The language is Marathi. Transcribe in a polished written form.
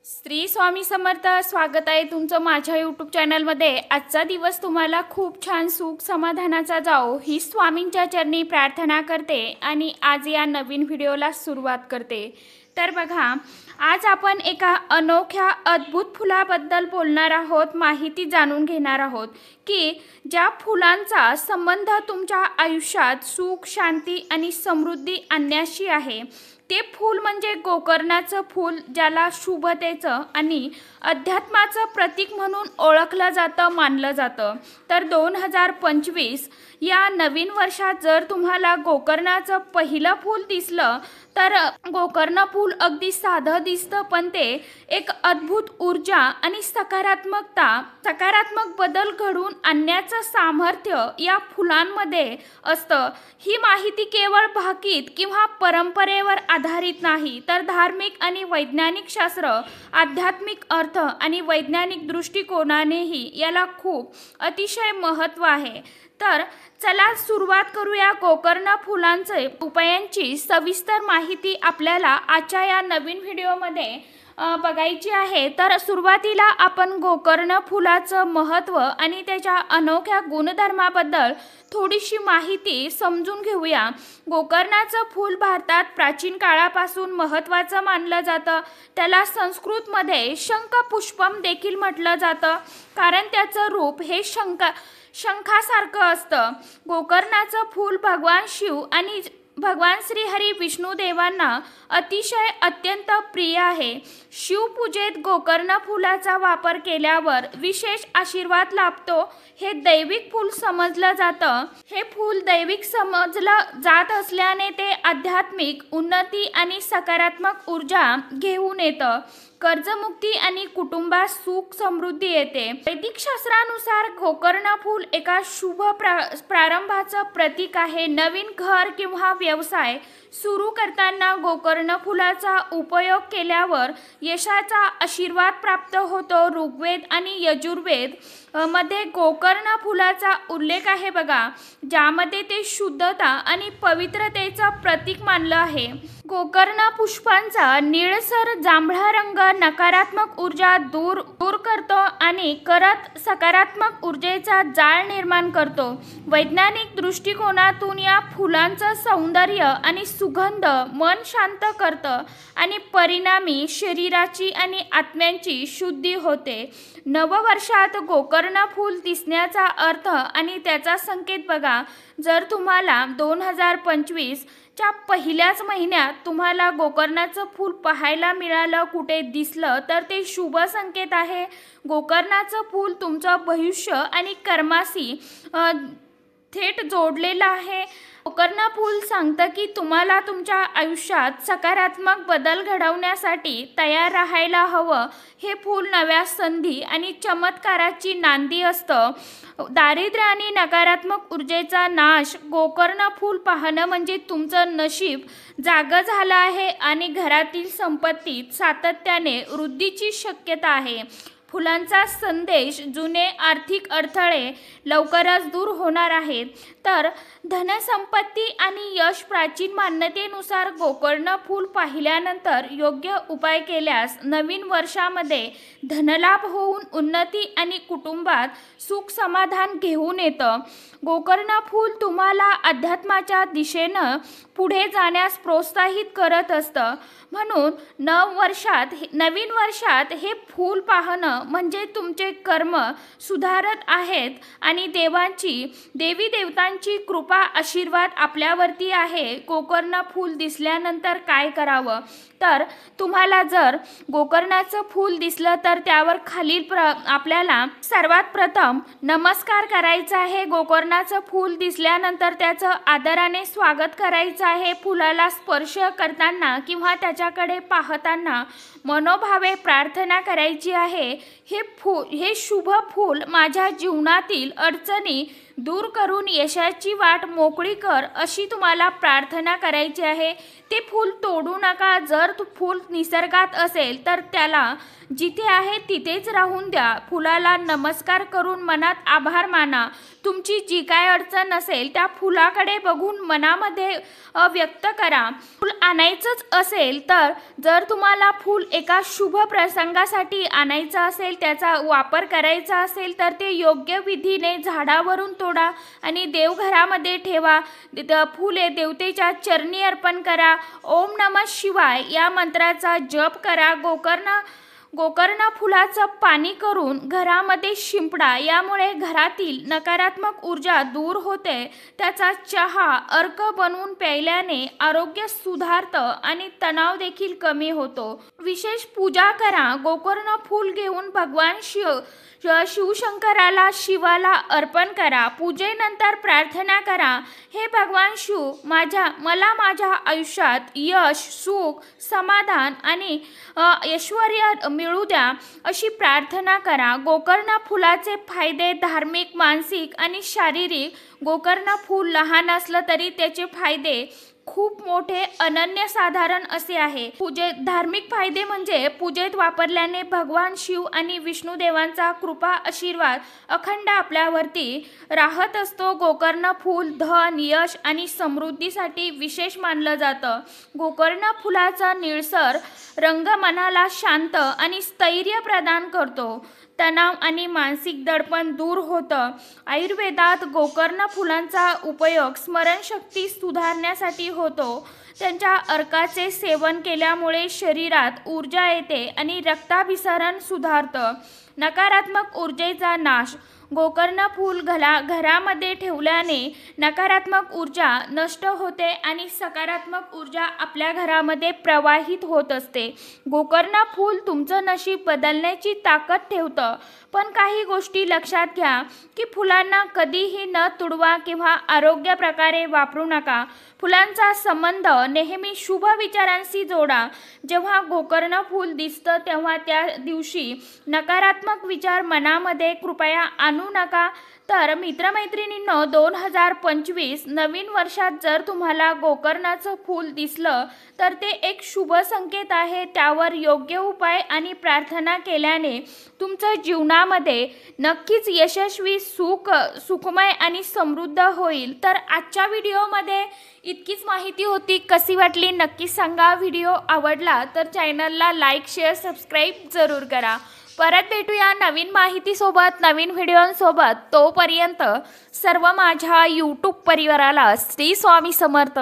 श्री स्वामी समर्थ। स्वागत आहे तुमचं माझ्या यूट्यूब चॅनलमध्ये। आजचा दिवस तुम्हाला खूप छान सुख समाधानाचा जाओ ही स्वामींच्या चरणी प्रार्थना करते आणि आज या नवीन व्हिडिओला सुरुवात करते। तर बघा, आज आपण एका अनोख्या अद्भुत फुलाबद्दल बोलणार आहोत, माहिती जाणून घेणार आहोत की ज्या फुलांचा संबंध तुमच्या आयुष्यात सुख, शांती आणि समृद्धी आणण्याशी आहे ते फूल म्हणजे गोकर्णाचं फूल, ज्याला शुभतेचं आणि अध्यात्माचं प्रतीक म्हणून ओळखलं जातं, मानलं जातं। तर 2025 या नवीन वर्षात जर तुम्हाला गोकर्णाचं पहिलं फूल दिसलं तर गोकर्ण फूल अगदी साधं दिसतं, पण ते एक अद्भुत ऊर्जा आणि सकारात्मक बदल घडवून आणण्याचं सामर्थ्य या फुलांमध्ये असतं। ही माहिती केवळ भाकीत किंवा परंपरेवर आधारित नाही, तर धार्मिक आणि वैज्ञानिक शास्त्र, आध्यात्मिक अर्थ आणि वैज्ञानिक दृष्टिकोनानेही याला खूप अतिशय महत्त्व आहे। तर चला सुरुवात करूया। गोकर्ण फुलांचे उपायांची सविस्तर माहिती आपल्याला आजच्या या नवीन व्हिडिओमध्ये बघायची आहे। तर सुरुवातीला आपण गोकर्ण फुलाचं महत्त्व आणि त्याच्या अनोख्या गुणधर्माबद्दल थोडीशी माहिती समजून घेऊया। गोकर्णाचं फूल भारतात प्राचीन काळापासून महत्त्वाचं मानलं जातं। त्याला संस्कृतमध्ये शंखपुष्पम देखील म्हटलं जातं, कारण त्याचं रूप हे शंखासारखं असतं। गोकर्णाचं फूल भगवान शिव आणि भगवान श्री हरी विष्णू देवांना अत्यंत प्रिय आहे। शिवपूजेत गोकर्ण फुलाचा वापर केल्यावर विशेष आशीर्वाद लाभतो। हे दैविक फूल समजलं जातं। हे फूल दैविक समजलं जात असल्याने ते आध्यात्मिक उन्नती आणि सकारात्मक ऊर्जा घेऊन येतं। कर्जमुक्ती आणि कुटुंबात सुख समृद्धी येते। वैदिक शास्त्रानुसार गोकर्ण फूल एका शुभ प्रारंभाचं प्रतीक आहे। नवीन घर किंवा व्यवसाय सुरू करताना गोकर्ण फुलाचा उपयोग केल्यावर यशाचा आशीर्वाद प्राप्त होतो। ऋग्वेद आणि यजुर्वेद मध्ये गोकर्ण फुलाचा उल्लेख आहे बघा, ज्यामध्ये ते शुद्धता आणि पवित्रतेचं प्रतीक मानलं आहे। गोकर्ण पुष्पांचा निळसर जांभळा रंग नकारात्मक ऊर्जा दूर करतो आणि सकारात्मक ऊर्जेचा जाळ निर्माण करतो। वैज्ञानिक दृष्टिकोनातून या फुलांचं सौंदर्य आणि सुगंध मन शांत करतं आणि परिणामी शरीराची आणि आत्म्याची शुद्धी होते। नववर्षात गोकर्ण फूल दिसण्याचा अर्थ आणि त्याचा संकेत बघा। जर तुम्हाला 2025 च्या पहिल्याच महिन्यात तुम्हाला गोकर्णाचं फूल पाहायला मिळालं, कुठे दिसलं, तर ते शुभ संकेत आहे। गोकर्णाचं फूल तुमचं भविष्य आणि कर्माशी थेट जोडलेलं आहे। गोकर्ण फूल सांगतं की तुम्हाला तुमच्या आयुष्यात सकारात्मक बदल घडवण्यासाठी तयार राहायला हवं। हे फूल नव्या संधी आणि चमत्काराची नांदी असतं। दारिद्र्य आणि नकारात्मक ऊर्जेचा नाश। गोकर्ण फूल पाहणं म्हणजे तुमचं नशीब जागं झालं आहे आणि घरातील संपत्तीत सातत्याने वृद्धीची शक्यता आहे। फुलांचा संदेश, जुने आर्थिक अडथळे लवकरच दूर होणार आहेत। तर धनसंपत्ती आणि यश। प्राचीन मान्यतेनुसार गोकर्ण फूल पाहिल्यानंतर योग्य उपाय केल्यास नवीन वर्षामध्ये धनलाभ होऊन उन्नती आणि कुटुंबात सुख समाधान घेऊन येतं। गोकर्ण फूल तुम्हाला अध्यात्माच्या दिशेनं पुढे जाण्यास प्रोत्साहित करत असतं। म्हणून नवीन वर्षात हे फूल पाहणं म्हणजे तुमचे कर्म सुधारत आहेत आणि देवी देवतांची कृपा आशीर्वाद आपल्यावरती आहे। गोकर्ण फूल दिसल्यानंतर काय करावं? तर तुम्हाला जर गोकर्णाचं फूल दिसलं तर त्यावर आपल्याला सर्वात प्रथम नमस्कार करायचा आहे। गोकर्णाचं फूल दिसल्यानंतर त्याचं आदराने स्वागत करायचं आहे। फुलाला स्पर्श करताना किंवा त्याच्याकडे पाहताना मनोभावे प्रार्थना करायची आहे। हे शुभ फूल माझ्या जीवनातील अडचणी दूर करून यशाची वाट मोकळी कर, अशी तुम्हाला प्रार्थना करायची आहे। ते फूल तोडू नका। जर फूल निसर्गात असेल तर त्याला जिथे आहे तिथेच राहून द्या। फुलाला नमस्कार करून मनात आभार माना। तुमची जी काय अडचण असेल त्या फुलाकडे बघून मनामध्ये व्यक्त करा। फूल आणायचंच असेल तर जर तुम्हाला फूल एका शुभ प्रसंगासाठी आणायचं असेल, त्याचा वापर करायचा असेल तर ते योग्य विधीने झाडावरून तोडा आणि देवघरामध्ये ठेवा। फुले देवतेच्या चरणी अर्पण करा। ओम नमः शिवाय या मंत्राचा जप करा। गोकर्ण फुलाचं पाणी करून घरामध्ये शिंपडा। यामुळे घरातील नकारात्मक ऊर्जा दूर होते। त्याचा चहा अर्क बनवून प्यायल्याने आरोग्य सुधारतं आणि तणाव देखील कमी होतो। विशेष पूजा करा। गोकर्ण फूल घेऊन भगवान शिवशंकराला शिवाला अर्पण करा। पूजेनंतर प्रार्थना करा, हे भगवान शिव, मला माझ्या आयुष्यात यश, सुख, समाधान आणि ऐश्वर्य मिळू द्या, अशी प्रार्थना करा। गोकर्ण फुलाचे फायदे धार्मिक, मानसिक आणि शारीरिक। गोकर्ण फूल लहान असलं तरी त्याचे फायदे खूप मोठे, अनन्यसाधारण असे आहे। धार्मिक फायदे म्हणजे पूजेत वापरल्याने भगवान शिव आणि विष्णू देवांचा कृपा आशीर्वाद अखंड आपल्यावरती राहत असतो। गोकर्ण फूल धन, यश आणि समृद्धीसाठी विशेष मानलं जातं। गोकर्ण फुलाचा निळसर रंग मनाला शांत आणि स्थैर्य प्रदान करतो। तणाव आणि मानसिक दडपण दूर होतं। आयुर्वेदात गोकर्ण फुलांचा उपयोग स्मरणशक्ती सुधारण्यासाठी होतो। त्यांच्या अर्काचे सेवन केल्यामुळे शरीरात ऊर्जा येते आणि रक्ताभिसरण सुधारतं। नकारात्मक ऊर्जेचा नाश। गोकर्ण फूल घरामध्ये ठेवल्याने नकारात्मक ऊर्जा नष्ट होते आणि सकारात्मक ऊर्जा आपल्या घरामध्ये प्रवाहित होत असते। गोकर्ण फूल तुमचं नशीब बदलण्याची ताकद ठेवतं। पण काही गोष्टी लक्षात घ्या की फुलांना कधीही न तुडवा किंवा आरोग्य प्रकारे वापरू नका। फुलांचा संबंध नेहमी शुभ विचारांशी जोडा। जेव्हा गोकर्ण फूल दिसतं तेव्हा त्या दिवशी नकारात्मक विचार मनामध्ये कृपया आणू नका। तर मित्रमैत्रिणींनो, 2025 नवीन वर्षात जर तुम्हाला गोकर्णाचं फूल दिसलं तर ते एक शुभ संकेत आहे। त्यावर योग्य उपाय आणि प्रार्थना केल्याने तुमच्या जीवनामध्ये नक्कीच यशस्वी, सुखमय आणि समृद्ध होईल। तर आजच्या व्हिडिओमध्ये इतकीच माहिती होती। कशी वाटली नक्की सांगा। व्हिडिओ आवडला तर चॅनलला लाईक, शेअर, सबस्क्राईब जरूर करा। परत भेटूया नवीन माहितीसोबत, नवीन व्हिडिओंसोबत। तोपर्यंत सर्व माझ्या यूट्यूब परिवाराला श्री स्वामी समर्थ।